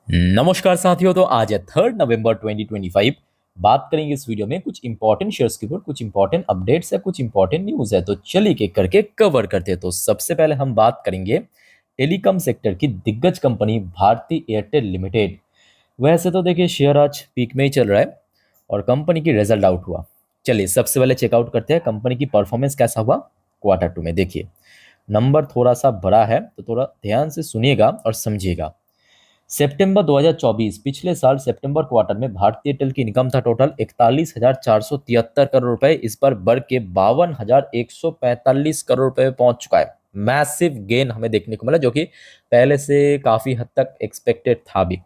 नमस्कार साथियों। तो आज है 3 नवंबर 2025। बात करेंगे इस वीडियो में कुछ इंपॉर्टेंट शेयर्स के ऊपर, कुछ इंपॉर्टेंट अपडेट्स है, कुछ इंपॉर्टेंट न्यूज़ है। तो चलिए एक करके कवर करते हैं। तो सबसे पहले हम बात करेंगे टेलीकॉम सेक्टर की दिग्गज कंपनी भारती एयरटेल लिमिटेड। वैसे तो देखिए शेयर आज पीक में ही चल रहा है और कंपनी की रिजल्ट आउट हुआ। चलिए सबसे पहले चेकआउट करते हैं कंपनी की परफॉर्मेंस कैसा हुआ क्वार्टर 2 में। देखिए नंबर थोड़ा सा बड़ा है तो थोड़ा ध्यान से सुनिएगा और समझिएगा। सितंबर 2024 पिछले साल सितंबर क्वार्टर में भारतीय एयरटेल की इनकम था टोटल 41,473 करोड़ रुपए। इस बार बढ़ के 52,145 करोड़ रुपए पहुंच चुका है। मैसिव गेन हमें देखने को मिला जो कि पहले से काफी हद तक एक्सपेक्टेड था भी।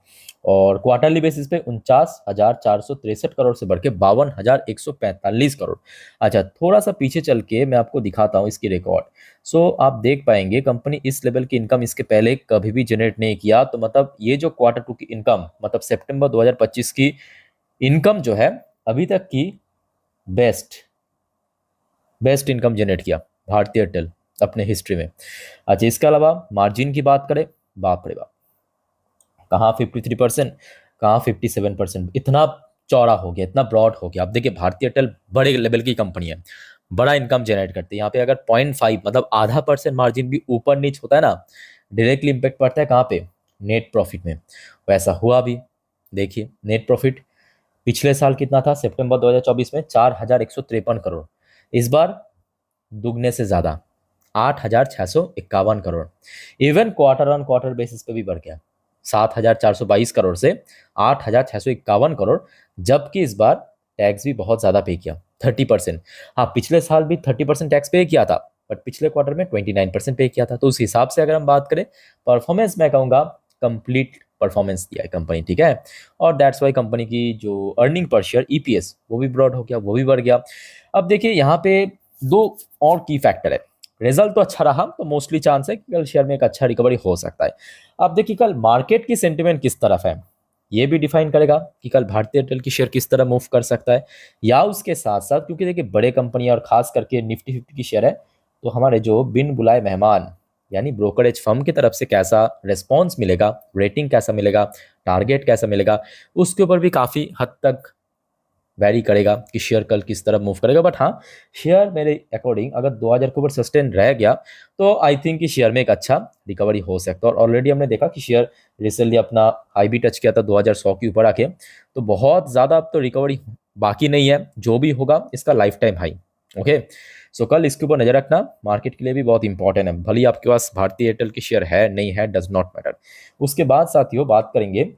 और क्वार्टरली बेसिस पे 49,463 करोड़ से बढ़ के 52,145 करोड़। अच्छा थोड़ा सा पीछे चल के मैं आपको दिखाता हूँ इसकी रिकॉर्ड। सो आप देख पाएंगे कंपनी इस लेवल की इनकम इसके पहले कभी भी जनरेट नहीं किया। तो मतलब ये जो क्वार्टर 2 की इनकम मतलब सितंबर 2025 की इनकम जो है अभी तक की बेस्ट बेस्ट इनकम जनरेट किया भारतीय एयरटेल अपने हिस्ट्री में। अच्छा इसके अलावा मार्जिन की बात करें, बाप रे बाप, कहाँ 53%, कहाँ 57%, इतना चौड़ा हो गया, इतना ब्रॉड हो गया। अब देखिए भारतीय एयरटेल बड़े लेवल की कंपनी है, बड़ा इनकम जनरेट करती है। यहाँ पे अगर 0.5 मतलब ½ % मार्जिन भी ऊपर नीच होता है ना, डायरेक्टली इम्पेक्ट पड़ता है कहाँ पे, नेट प्रॉफिट में। वैसा हुआ भी। देखिए नेट प्रॉफिट पिछले साल कितना था सितंबर 2024 में 4,153 करोड़। इस बार दुगने से ज्यादा 8,651 crore. Even quarter on quarter basis पे भी बढ़ गया 7,422 करोड़ से 8,651 करोड़। जबकि इस बार टैक्स भी बहुत ज्यादा पे किया 30%। हाँ पिछले साल भी 30% टैक्स पे किया था बट पिछले क्वार्टर में 29% पे किया था। तो उस हिसाब से अगर हम बात करें परफॉर्मेंस, मैं कहूँगा कंप्लीट परफॉर्मेंस दिया है कंपनी, ठीक है। और दैट्स वाई कंपनी की जो अर्निंग पर शेयर ईपीएस वो भी ब्रॉड हो गया, वो भी बढ़ गया। अब देखिए यहाँ पे दो और की फैक्टर है। रिजल्ट तो अच्छा रहा तो मोस्टली चांस है कि कल शेयर में एक अच्छा रिकवरी हो सकता है। अब देखिए कल मार्केट की सेंटिमेंट किस तरफ है ये भी डिफाइन करेगा कि कल भारतीय एयरटेल की शेयर किस तरह मूव कर सकता है। या उसके साथ साथ क्योंकि देखिए बड़े कंपनी और खास करके निफ्टी 50 की शेयर है, तो हमारे जो बिन बुलाए मेहमान यानी ब्रोकरेज फर्म की तरफ से कैसा रिस्पॉन्स मिलेगा, रेटिंग कैसा मिलेगा, टारगेट कैसा मिलेगा, उसके ऊपर भी काफी हद तक वैरी करेगा कि शेयर कल किस तरफ मूव करेगा। बट हाँ शेयर मेरे अकॉर्डिंग अगर 2000 के ऊपर सस्टेन रह गया तो आई थिंक कि शेयर में एक अच्छा रिकवरी हो सकता है। और ऑलरेडी हमने देखा कि शेयर रिसेंटली अपना हाई भी टच किया था 2100 के ऊपर आके। तो बहुत ज़्यादा अब तो रिकवरी बाकी नहीं है, जो भी होगा इसका life time high. Okay so कल इसके ऊपर नजर रखना मार्केट के लिए भी बहुत इंपॉर्टेंट है। भले ही आपके पास भारतीय एयरटेल की शेयर है नहीं है डज नॉट मैटर। उसके बाद साथियों बात करेंगे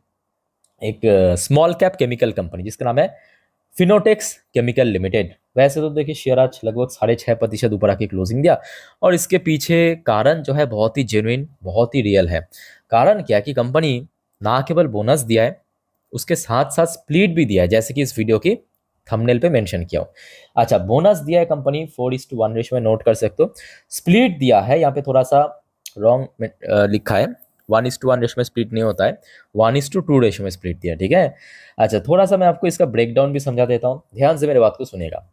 एक स्मॉल कैप केमिकल कंपनी जिसका नाम है फिनोटेक्स केमिकल लिमिटेड। वैसे तो देखिए शेयर आज लगभग 6.5% ऊपर आके क्लोजिंग दिया। और इसके पीछे कारण जो है बहुत ही जेन्युइन, बहुत ही रियल है। कारण क्या कि कंपनी ना केवल बोनस दिया है, उसके साथ साथ स्प्लिट भी दिया है, जैसे कि इस वीडियो की थंबनेल पे मेंशन किया हो। अच्छा बोनस दिया है कंपनी 4:1 रेशियो में, नोट कर सकते हो। स्प्लिट दिया है यहाँ पे थोड़ा सा रॉन्ग लिखा है, 1:1 रेशियो में स्प्लिट नहीं होता है, 1:2 रेशियो में स्प्लिट दिया, ठीक है। अच्छा थोड़ा सा मैं आपको इसका ब्रेकडाउन भी समझा देता हूँ, ध्यान से मेरे बात को सुनिएगा।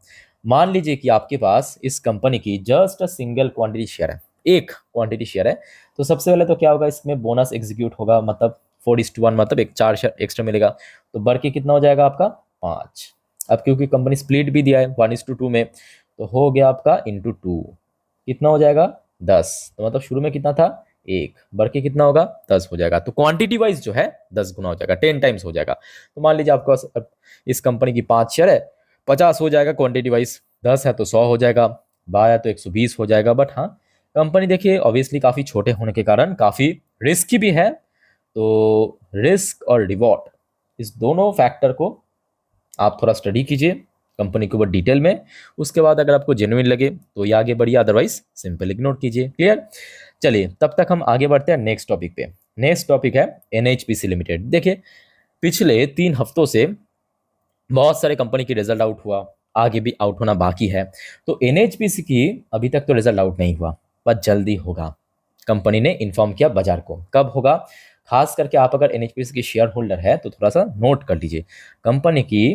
मान लीजिए कि आपके पास इस कंपनी की just a single quantity share है, एक क्वांटिटी शेयर है। तो सबसे पहले तो क्या होगा, इसमें बोनस एग्जीक्यूट होगा, मतलब 4:1 मतलब एक 4 शेयर एक्स्ट्रा मिलेगा। तो बढ़ के कितना हो जाएगा आपका 5। अब क्योंकि कंपनी स्प्लिट भी दिया है 1:2 में, तो हो गया आपका *2, कितना हो जाएगा 10। तो मतलब शुरू में कितना था 1, बढ़ के कितना होगा 10 हो जाएगा। तो क्वांटिटी वाइज जो है 10 गुना हो जाएगा, 10 टाइम्स हो जाएगा। तो मान लीजिए आपको इस कंपनी की 5 शेयर है, 50 हो जाएगा क्वांटिटी वाइज, 10 है तो 100 हो जाएगा, 12 है तो 120 हो जाएगा। बट हाँ कंपनी देखिए ऑब्वियसली काफ़ी छोटे होने के कारण काफ़ी रिस्की भी है। तो रिस्क और रिवॉर्ड इस दोनों फैक्टर को आप थोड़ा स्टडी कीजिए कंपनी के ऊपर डिटेल में। उसके बाद अगर आपको जेन्युइन लगे तो ये आगे बढ़िए, अदरवाइज सिंपल इग्नोर कीजिए। क्लियर। चलिए तब तक हम आगे बढ़ते हैं नेक्स्ट टॉपिक पे। नेक्स्ट टॉपिक है एनएचपीसी लिमिटेड। देखिए पिछले 3 हफ्तों से बहुत सारे कंपनी की रिजल्ट आउट हुआ, आगे भी आउट होना बाकी है। तो एनएचपीसी की अभी तक तो रिजल्ट आउट नहीं हुआ, पर जल्दी होगा। कंपनी ने इन्फॉर्म किया बाजार को, कब होगा। खास करके आप अगर एनएचपीसी की शेयर होल्डर है तो थोड़ा सा नोट कर लीजिए। कंपनी की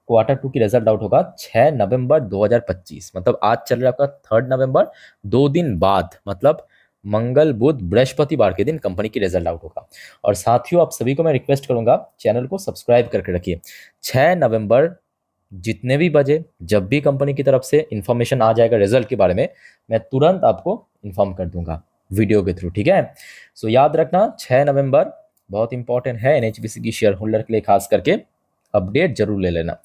क्वार्टर 2 की रिजल्ट आउट होगा 6 नवंबर 2025, मतलब आज चल रहा है आपका 3 नवंबर, 2 दिन बाद मतलब मंगल बुध बृहस्पतिवार के दिन कंपनी की रिजल्ट आउट होगा। और साथियों, आप सभी को मैं रिक्वेस्ट करूंगा, चैनल को सब्सक्राइब करके रखिए। 6 नवंबर जितने भी बजे जब भी कंपनी की तरफ से इंफॉर्मेशन आ जाएगा रिजल्ट के बारे में, मैं तुरंत आपको इन्फॉर्म कर दूंगा वीडियो के थ्रू, ठीक है। सो याद रखना 6 नवंबर बहुत इंपॉर्टेंट है एनएचपीसी की शेयर होल्डर के लिए, खास करके अपडेट जरूर ले लेना।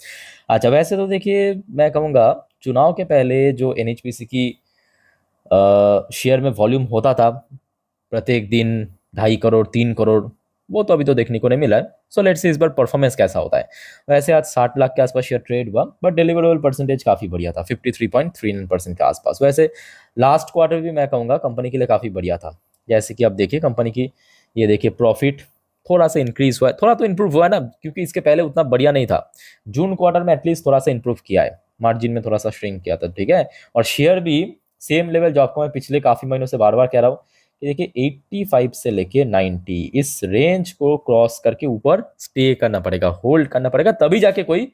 अच्छा, वैसे तो देखिए मैं कहूँगा चुनाव के पहले जो एनएचपीसी की शेयर में वॉल्यूम होता था प्रत्येक दिन 2.5 करोड़ 3 करोड़, वो तो अभी तो देखने को नहीं मिला है। सो लेट्स सी इस बार परफॉर्मेंस कैसा होता है। वैसे आज 60 लाख के आसपास शेयर ट्रेड हुआ, बट डिलीवरेबल परसेंटेज काफ़ी बढ़िया था, 53.39% के आसपास। वैसे लास्ट क्वार्टर भी मैं कहूँगा कंपनी के लिए काफ़ी बढ़िया था। जैसे कि आप देखिए कंपनी की, ये देखिए प्रॉफिट थोड़ा सा इंक्रीज हुआ है, थोड़ा तो इंप्रूव हुआ है ना, क्योंकि इसके पहले उतना बढ़िया नहीं था। जून क्वार्टर में एटलीस्ट थोड़ा सा इंप्रूव किया है, मार्जिन में थोड़ा सा श्रिंक किया था, ठीक है। और शेयर भी सेम लेवल जो आपको मैं पिछले काफी महीनों से बार बार कह रहा हूँ कि देखिए 85 से लेके 90 इस रेंज को क्रॉस करके ऊपर स्टे करना पड़ेगा, होल्ड करना पड़ेगा, तभी जाके कोई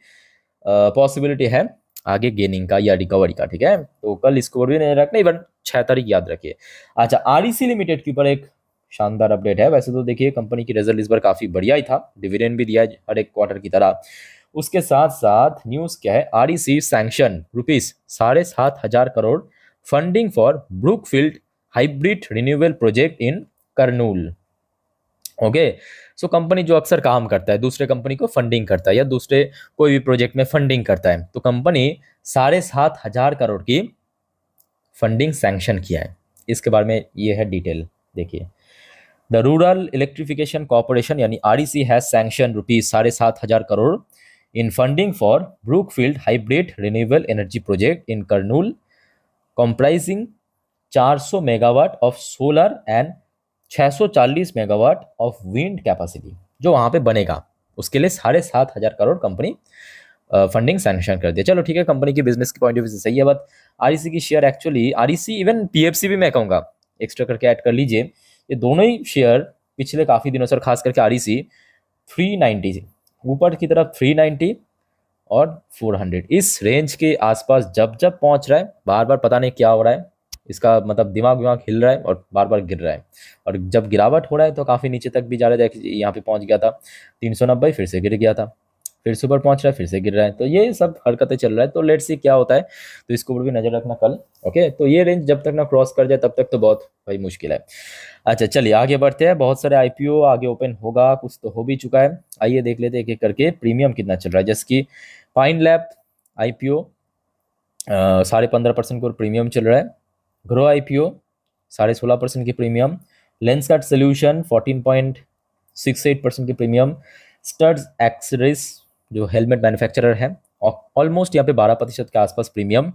पॉसिबिलिटी है आगे गेनिंग का या रिकवरी का, ठीक है। तो कल इसको भी नहीं रखना, इवन 6 तारीख याद रखिए। अच्छा, आरईसी लिमिटेड के ऊपर एक शानदार अपडेट है। वैसे तो देखिए कंपनी की रिजल्ट इस बार काफी बढ़िया ही था, डिविडेंड भी दिया है हर एक क्वार्टर की तरह। उसके साथ साथ न्यूज क्या है, REC sanction ₹7,500 funding for Brookfield hybrid renewable project in Kurnool. Okay, so company जो अक्सर काम करता है, दूसरे कंपनी को फंडिंग करता है या दूसरे कोई भी प्रोजेक्ट में फंडिंग करता है, तो कंपनी 7,500 करोड़ की फंडिंग सैंक्शन किया है। इसके बारे में ये है डिटेल, देखिए। द रूरल इलेक्ट्रिफिकेशन कॉर्पोरेशन यानी REC has sanction ₹7,500 crore in funding for Brookfield Hybrid Renewable Energy Project in Kurnool, comprising 400 megawatt of solar and 640 megawatt of wind capacity जो वहां पे बनेगा, उसके लिए 7,500 करोड़ कंपनी फंडिंग सैंक्शन कर दिया। चलो ठीक है, कंपनी की बिजनेस के पॉइंट ऑफ व्यू से सही है। बट आरईसी की share actually, REC even PFC भी मैं कहूँगा एक्स्ट्रा करके ऐड कर लीजिए, ये दोनों ही शेयर पिछले काफी दिनों से, खास करके आरईसी 390 ऊपर की तरफ 390 और 400 इस रेंज के आसपास जब जब पहुंच रहा है, बार बार पता नहीं क्या हो रहा है, इसका मतलब दिमाग विमाग हिल रहा है और बार बार गिर रहा है। और जब गिरावट हो रहा है तो काफ़ी नीचे तक भी जा रहा है, यहाँ पे पहुंच गया था 390, फिर से गिर गया था, फिर से ऊपर पहुंच रहा है, फिर से गिर रहा है। तो ये सब हरकतें चल रहा है, तो लेट्स सी क्या होता है, तो इसके ऊपर भी नजर रखना कल। ओके, तो ये रेंज जब तक ना क्रॉस कर जाए तब तक तो बहुत भाई मुश्किल है। अच्छा चलिए आगे बढ़ते हैं, बहुत सारे आईपीओ आगे ओपन होगा, कुछ तो हो भी चुका है। आइए देख लेते हैं एक एक करके प्रीमियम कितना चल रहा है। जैसे कि पाइन लैब आईपीओ 15.5% को प्रीमियम चल रहा है। ग्रो आईपीओ 16.5% की प्रीमियम। लेंसकार्ट सोल्यूशन 14.68% की प्रीमियम। स्टड्स एक्सेसरीज जो हेलमेट मैन्युफैक्चरर है ऑलमोस्ट यहाँ पे 12% के आसपास प्रीमियम।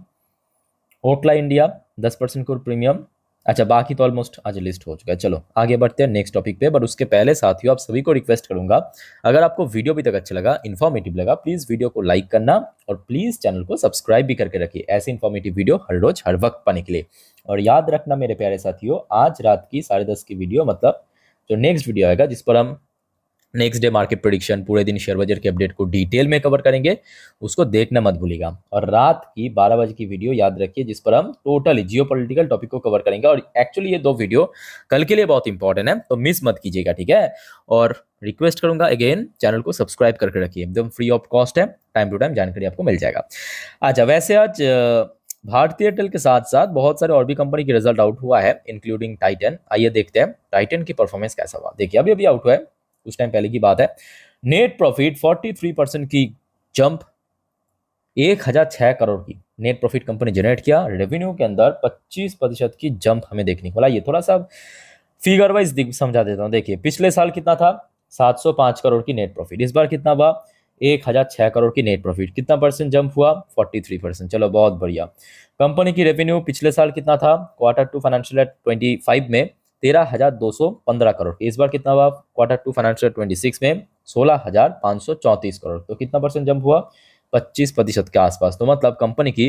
ओटला इंडिया 10% को प्रीमियम। अच्छा, बाकी तो ऑलमोस्ट आज लिस्ट हो चुका है। चलो आगे बढ़ते हैं नेक्स्ट टॉपिक पे, बट उसके पहले साथियों आप सभी को रिक्वेस्ट करूंगा, अगर आपको वीडियो भी तक अच्छा लगा, इन्फॉर्मेटिव लगा, प्लीज वीडियो को लाइक करना और प्लीज चैनल को सब्सक्राइब भी करके रखिए ऐसे इन्फॉर्मेटिव वीडियो हर रोज हर वक्त पाने के लिए। और याद रखना मेरे प्यारे साथियों, आज रात की 10:30 की वीडियो, मतलब जो नेक्स्ट वीडियो आएगा जिस पर हम नेक्स्ट डे मार्केट प्रेडिक्शन, पूरे दिन शेयर बाजार के अपडेट को डिटेल में कवर करेंगे, उसको देखना मत भूलिएगा। और रात की 12 बजे की वीडियो याद रखिए जिस पर हम टोटली जियोपॉलिटिकल टॉपिक को कवर करेंगे। और एक्चुअली ये 2 वीडियो कल के लिए बहुत इंपॉर्टेंट है, तो मिस मत कीजिएगा, ठीक है। और रिक्वेस्ट करूंगा अगेन, चैनल को सब्सक्राइब करके रखिए, एकदम फ्री ऑफ कॉस्ट है, टाइम टू टाइम जानकारी आपको मिल जाएगा। अच्छा, वैसे आज भारतीय एयरटेल के साथ साथ बहुत सारे और भी कंपनी की रिजल्ट आउट हुआ है, इंक्लूडिंग टाइटन। आइए देखते हैं टाइटन की परफॉर्मेंस कैसा हुआ। देखिए अभी आउट हुआ है, कुछ टाइम पहले की बात है। नेट प्रॉफिट 43% की जंप, 1,006 करोड़ की नेट प्रॉफिट कंपनी जनरेट किया। रेवेन्यू के अंदर 25% की जंप हमें देखने को मिला। ये थोड़ा सा फिगर वाइज समझा देता हूं। देखिए पिछले साल कितना था, 705 करोड़ की नेट प्रॉफिट, इस बार कितना हुआ, 1,006 करोड़ की नेट प्रॉफिट। कितना परसेंट जंप हुआ, 43%। चलो बहुत बढ़िया। कंपनी की रेवेन्यू पिछले साल कितना था, Q2 फाइनेंशियल 25 में 13,215 करोड़, इस बार कितना हुआ Q2 फाइनेंशियल 26 में 16,534 करोड़। तो कितना परसेंट जंप हुआ, 25% के आसपास। तो मतलब कंपनी की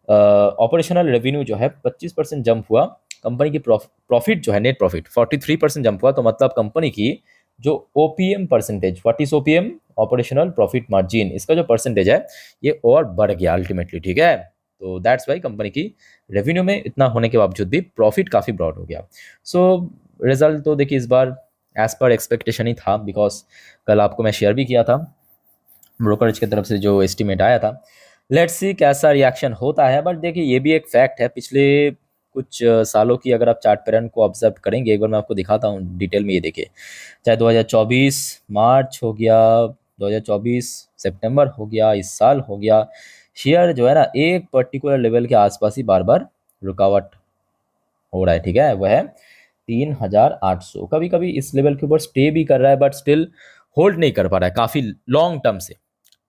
ऑपरेशनल रेवेन्यू जो है 25% जंप हुआ, कंपनी की प्रॉफिट जो है नेट प्रॉफिट 43% जंप हुआ। तो मतलब कंपनी की जो OPM percentage, what is OPM, operational profit margin, इसका जो परसेंटेज है ये और बढ़ गया अल्टीमेटली, ठीक है। तो दैट्स वाई कंपनी की रेवेन्यू में इतना होने के बावजूद भी प्रॉफिट काफ़ी ब्रॉड हो गया। सो रिजल्ट तो देखिए इस बार एज पर एक्सपेक्टेशन ही था, बिकॉज कल आपको मैं शेयर भी किया था ब्रोकरेज की तरफ से जो एस्टिमेट आया था। लेट्स सी कैसा रिएक्शन होता है। बट देखिए ये भी एक फैक्ट है, पिछले कुछ सालों की अगर आप चार्ट पैटर्न को ऑब्जर्व करेंगे, एक बार मैं आपको दिखाता हूँ डिटेल में। ये देखिए, चाहे 2024 मार्च हो गया, 2024 सितंबर हो गया, इस साल हो गया, शेयर जो है ना एक पर्टिकुलर लेवल के आसपास ही बार बार रुकावट हो रहा है। ठीक है, वह है 3800। कभी कभी इस लेवल के ऊपर स्टे भी कर रहा है, बट स्टिल होल्ड नहीं कर पा रहा है काफ़ी लॉन्ग टर्म से,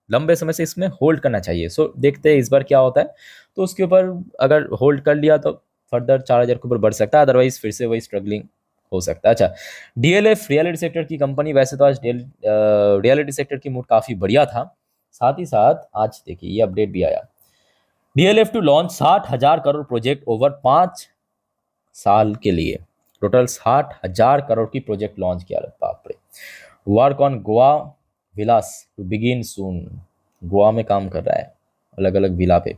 लंबे समय से इसमें होल्ड करना चाहिए। सो देखते हैं इस बार क्या होता है। तो उसके ऊपर अगर होल्ड कर लिया तो फर्दर 4000 के ऊपर बढ़ सकता है, अदरवाइज फिर से वही स्ट्रगलिंग हो सकता है। अच्छा, डीएलएफ रियलिटी सेक्टर की कंपनी, वैसे तो आज रियलिटी सेक्टर की मूड काफ़ी बढ़िया था। साथ ही साथ आज देखिए ये अपडेट भी आया, DLF to launch 60,000 crore project over 5 साल के लिए। टोटल 60,000 करोड़ की प्रोजेक्ट लॉन्च किया। बाप रे। Work on Goa villas to begin soon. Goa में काम कर रहा है अलग अलग विला पे।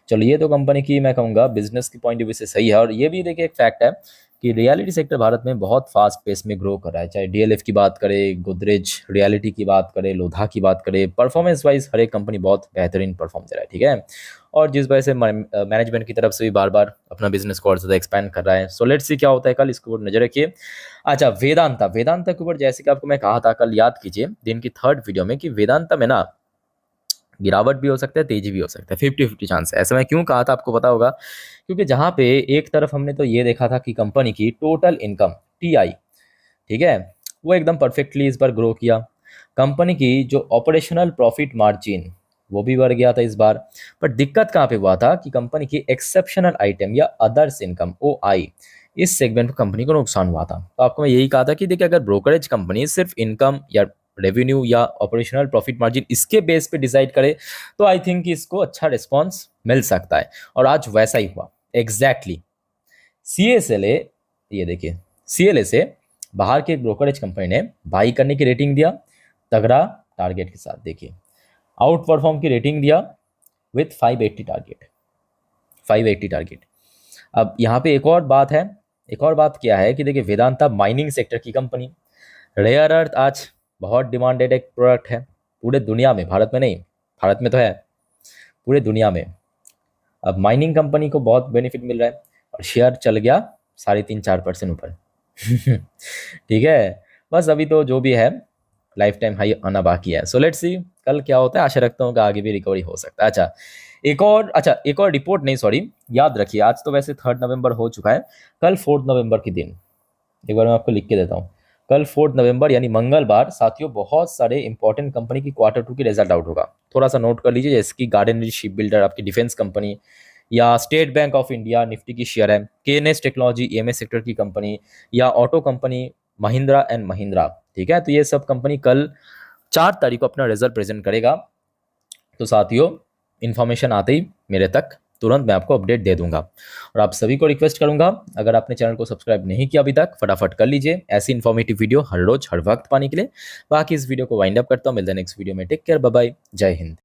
चलो ये तो कंपनी की मैं कहूँगा बिजनेस की पॉइंट ऑफ व्यू से सही है। और ये भी देखिए एक फैक्ट है कि रियलिटी सेक्टर भारत में बहुत फास्ट पेस में ग्रो कर रहा है। चाहे डीएलएफ की बात करें, गोदरेज रियलिटी की बात करें, लोधा की बात करें, परफॉर्मेंस वाइज हर एक कंपनी बहुत बेहतरीन परफॉर्म दे रहा है। ठीक है, और जिस वजह से मैनेजमेंट की तरफ से भी बार बार अपना बिजनेस को और ज़्यादा एक्सपैंड कर रहा है। सो लेट्स सी क्या होता है कल, इसके ऊपर नजर रखिए। अच्छा, वेदांता के ऊपर जैसे कि आपको मैं कहा था कल, याद कीजिए दिन की 3rd वीडियो में, कि वेदांता में ना गिरावट भी हो सकता है, तेजी भी हो सकता है, 50-50 चांस है। ऐसा मैं क्यों कहा था आपको पता होगा, क्योंकि जहां पे एक तरफ हमने तो ये देखा था कि कंपनी की टोटल इनकम टीआई, ठीक है, वो एकदम परफेक्टली इस बार ग्रो किया। कंपनी की जो ऑपरेशनल प्रॉफिट मार्जिन वो भी बढ़ गया था इस बार। बट दिक्कत कहाँ पे हुआ था कि कंपनी की एक्सेप्शनल आइटम या अदर्स इनकम OI, इस सेगमेंट में कंपनी को नुकसान हुआ था। तो आपको मैं यही कहा था कि देखिए अगर ब्रोकरेज कंपनी सिर्फ इनकम या रेवेन्यू या ऑपरेशनल प्रॉफिट मार्जिन इसके बेस पे डिसाइड करे तो आई थिंक इसको अच्छा रिस्पॉन्स मिल सकता है। और आज वैसा ही हुआ एग्जैक्टली। CSLA, ये देखिए CLA से बाहर के ब्रोकरेज कंपनी ने बाई करने की रेटिंग दिया तगड़ा टारगेट के साथ। देखिए आउट परफॉर्म की रेटिंग दिया विथ 580 टारगेट। अब यहाँ पे एक और बात है, एक और बात क्या है कि देखिए वेदांता माइनिंग सेक्टर की कंपनी, रेयर अर्थ आज बहुत डिमांडेड एक प्रोडक्ट है पूरे दुनिया में, भारत में नहीं, भारत में तो है, पूरे दुनिया में। अब माइनिंग कंपनी को बहुत बेनिफिट मिल रहा है और शेयर चल गया 3.5-4% ऊपर। ठीक है, बस अभी तो जो भी है लाइफ टाइम हाई आना बाकी है। सो लेट्स सी कल क्या होता है, आशा रखता हूँ कि आगे भी रिकवरी हो सकता है। एक और रिपोर्ट नहीं, सॉरी, याद रखिए आज तो वैसे 3 नवंबर हो चुका है, कल 4 नवंबर के दिन, एक बार मैं आपको लिख के देता हूँ, कल 4 नवंबर यानी मंगलवार साथियों बहुत सारे इंपॉर्टेंट कंपनी की Q2 की रिजल्ट आउट होगा। थोड़ा सा नोट कर लीजिए, जैसे कि गार्डन रीच शिप बिल्डर, आपकी डिफेंस कंपनी, या state bank of India Nifty की शेयर है, KNS टेक्नोलॉजी EMS सेक्टर की कंपनी, या auto company Mahindra and Mahindra. ठीक है, तो ये सब कंपनी कल 4 तारीख को अपना रिजल्ट प्रेजेंट करेगा। तो साथियों इन्फॉर्मेशन आते ही मेरे तक तुरंत मैं आपको अपडेट दे दूंगा। और आप सभी को रिक्वेस्ट करूंगा, अगर आपने चैनल को सब्सक्राइब नहीं किया अभी तक, फटाफट कर लीजिए ऐसी इन्फॉर्मेटिव वीडियो हर रोज हर वक्त पाने के लिए। बाकी इस वीडियो को वाइंड अप करता हूँ, मिलते हैं नेक्स्ट वीडियो में। टेक केयर, बाय बाय, जय हिंद।